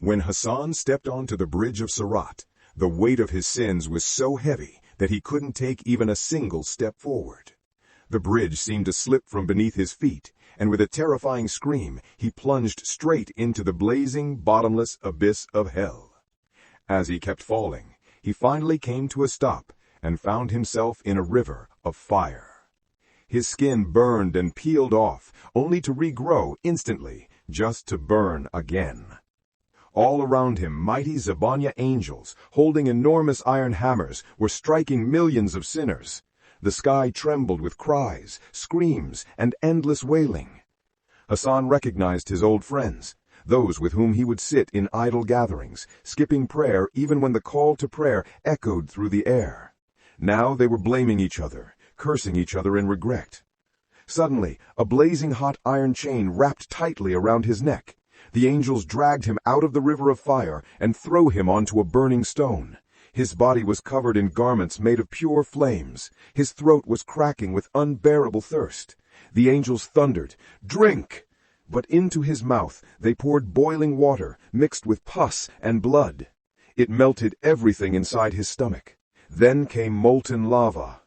When Hasan stepped onto the bridge of Sirat, the weight of his sins was so heavy that he couldn't take even a single step forward. The bridge seemed to slip from beneath his feet, and with a terrifying scream, he plunged straight into the blazing, bottomless abyss of hell. As he kept falling, he finally came to a stop and found himself in a river of fire. His skin burned and peeled off, only to regrow instantly, just to burn again. All around him, mighty Zabanya angels, holding enormous iron hammers, were striking millions of sinners. The sky trembled with cries, screams, and endless wailing. Hasan recognized his old friends, those with whom he would sit in idle gatherings, skipping prayer even when the call to prayer echoed through the air. Now they were blaming each other, cursing each other in regret. Suddenly, a blazing hot iron chain wrapped tightly around his neck. The angels dragged him out of the river of fire and threw him onto a burning stone. His body was covered in garments made of pure flames. His throat was cracking with unbearable thirst. The angels thundered, "Drink!" But into his mouth they poured boiling water mixed with pus and blood. It melted everything inside his stomach. Then came molten lava.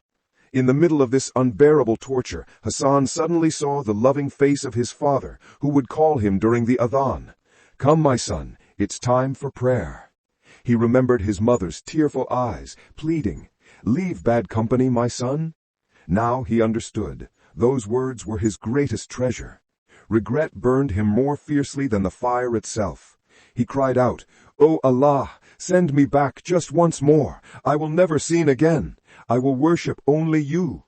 In the middle of this unbearable torture, Hasan suddenly saw the loving face of his father, who would call him during the adhan. "Come, my son, it's time for prayer." He remembered his mother's tearful eyes, pleading, "Leave bad company, my son." Now he understood. Those words were his greatest treasure. Regret burned him more fiercely than the fire itself. He cried out, "O Allah, send me back just once more. I will never sin again. I will worship only you."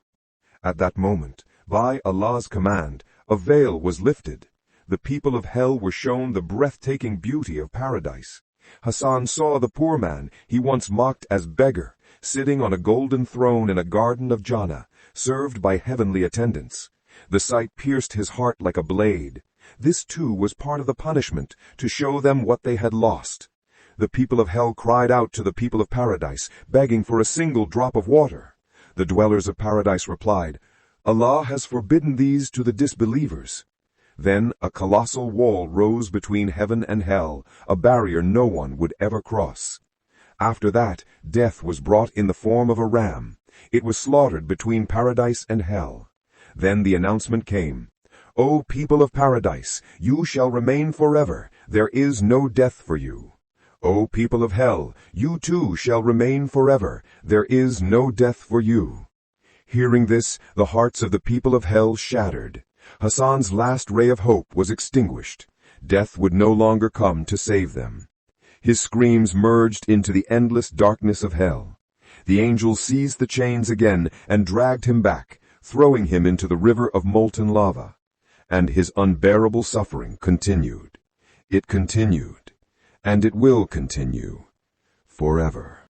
At that moment, by Allah's command, a veil was lifted. The people of hell were shown the breathtaking beauty of paradise. Hasan saw the poor man he once mocked as beggar, sitting on a golden throne in a garden of Jannah, served by heavenly attendants. The sight pierced his heart like a blade. This too was part of the punishment, to show them what they had lost. The people of hell cried out to the people of paradise, begging for a single drop of water. The dwellers of paradise replied, "Allah has forbidden these to the disbelievers." Then a colossal wall rose between heaven and hell, a barrier no one would ever cross. After that, death was brought in the form of a ram. It was slaughtered between paradise and hell. Then the announcement came, "O people of paradise, you shall remain forever. There is no death for you. O people of hell, you too shall remain forever. There is no death for you." Hearing this, the hearts of the people of hell shattered. Hasan's last ray of hope was extinguished. Death would no longer come to save them. His screams merged into the endless darkness of hell. The angels seized the chains again and dragged him back, throwing him into the river of molten lava. And his unbearable suffering continued. It continued, and it will continue forever.